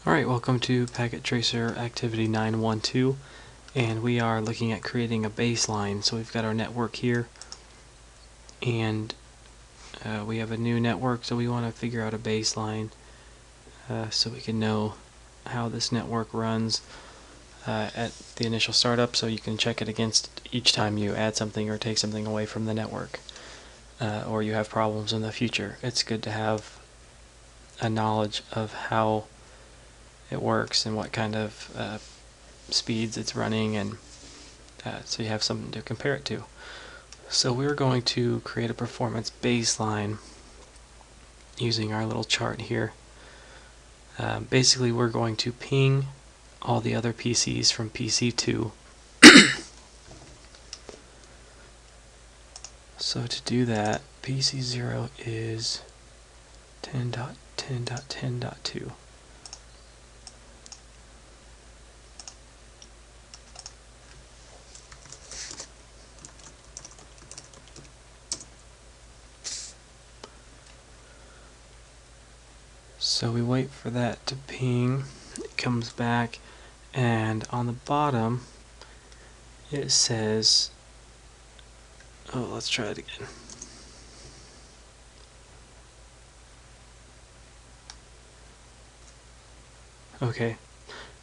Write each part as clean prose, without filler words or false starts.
Alright, welcome to Packet Tracer Activity 912, and we are looking at creating a baseline. So we've got our network here, and we have a new network, so we want to figure out a baseline so we can know how this network runs at the initial startup, so you can check it against each time you add something or take something away from the network, or you have problems in the future. It's good to have a knowledge of how it works and what kind of speeds it's running, and so you have something to compare it to. So we're going to create a performance baseline using our little chart here. Basically, we're going to ping all the other PCs from PC2. So to do that, PC0 is 10.10.10.2. So we wait for that to ping, it comes back, and on the bottom it says, oh, let's try it again. Okay,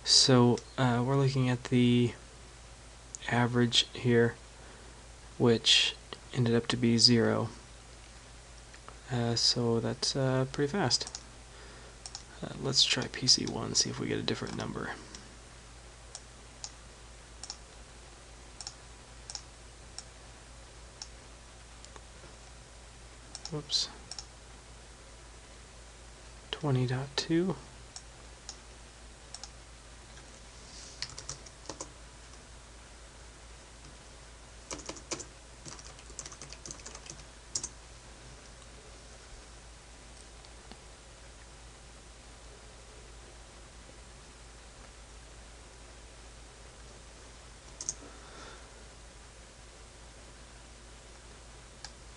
so we're looking at the average here, which ended up to be 0. So that's pretty fast. Let's try PC1, see if we get a different number. Whoops. 20.2.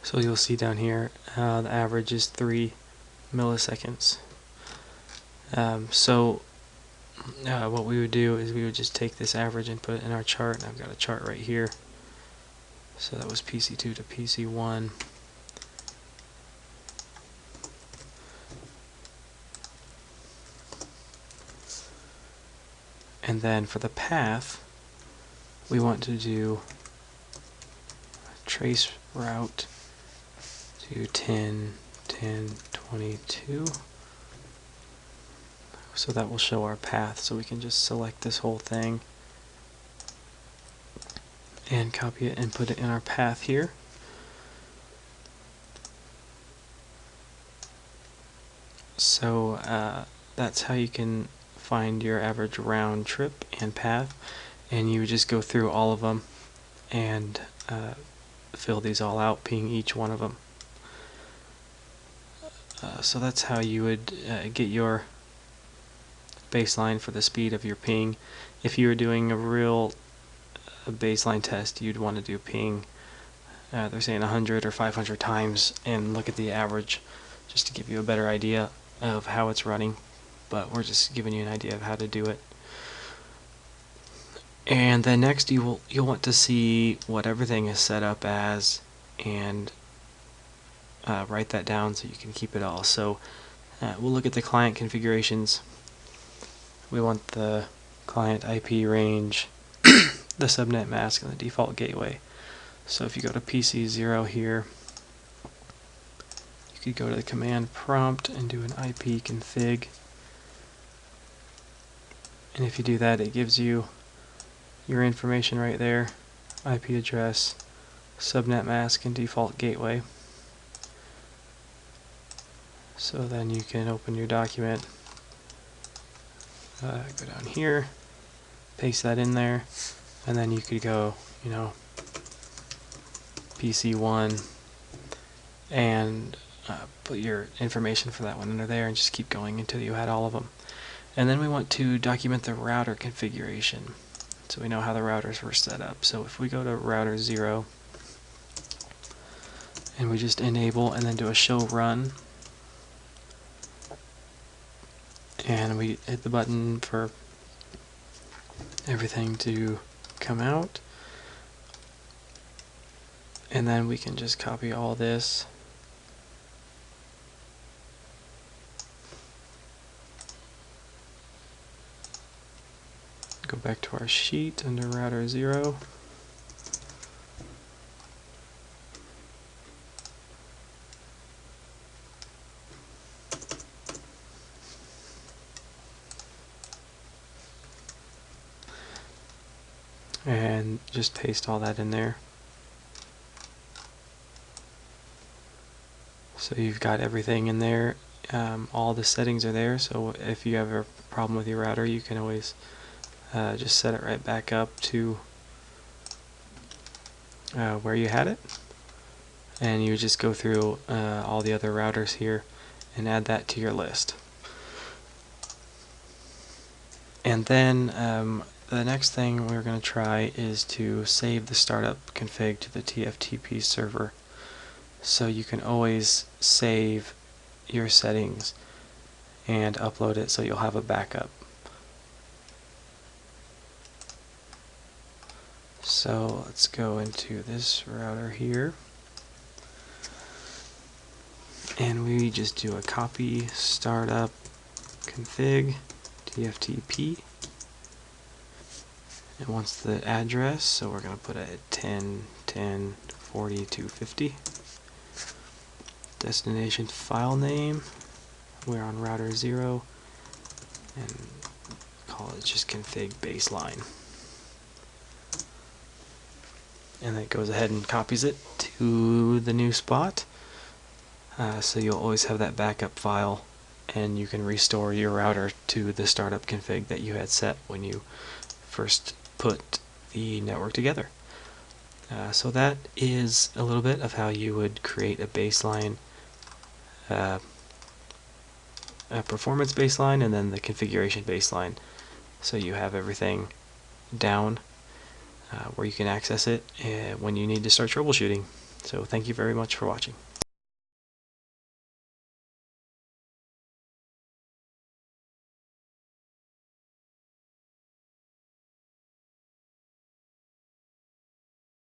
So you'll see down here the average is 3 milliseconds. What we would do is we would just take this average and put it in our chart, and I've got a chart right here. So that was PC2 to PC1. And then for the path, we want to do trace route to 10.10.22. So that will show our path, so we can just select this whole thing and copy it and put it in our path here. So that's how you can find your average round trip and path, and you would just go through all of them and fill these all out, ping each one of them. So that's how you would get your baseline for the speed of your ping. If you were doing a real baseline test, you'd want to do ping, they're saying 100 or 500 times, and look at the average just to give you a better idea of how it's running. But we're just giving you an idea of how to do it. And then next you'll want to see what everything is set up as, and write that down so you can keep it all. So we'll look at the client configurations. We want the client IP range, the subnet mask, and the default gateway. So if you go to PC0 here, you could go to the command prompt and do an IP config. And if you do that, it gives you your information right there: IP address, subnet mask, and default gateway. So then you can open your document, go down here, paste that in there, and then you could go, PC1, and put your information for that one under there, and just keep going until you had all of them. And then we want to document the router configuration, so we know how the routers were set up. So if we go to router 0, and we just enable and then do a show run, and we hit the button for everything to come out, and then we can just copy all this go back to our sheet under router 0. And just paste all that in there. So you've got everything in there. All the settings are there, so if you have a problem with your router, you can always just set it right back up to where you had it, and you just go through all the other routers here and add that to your list. And then the next thing we're going to try is to save the startup config to the Tftp server, so you can always save your settings and upload it so you'll have a backup. So let's go into this router here, and we just do a copy startup config TFTP, and wants the address, so we're going to put it at 10.10.42.50. Destination file name, we're on router 0, and call it just config baseline. And it goes ahead and copies it to the new spot, so you'll always have that backup file, and you can restore your router to the startup config that you had set when you first put the network together. So that is a little bit of how you would create a baseline, a performance baseline, and then the configuration baseline, so you have everything down where you can access it when you need to start troubleshooting. So thank you very much for watching.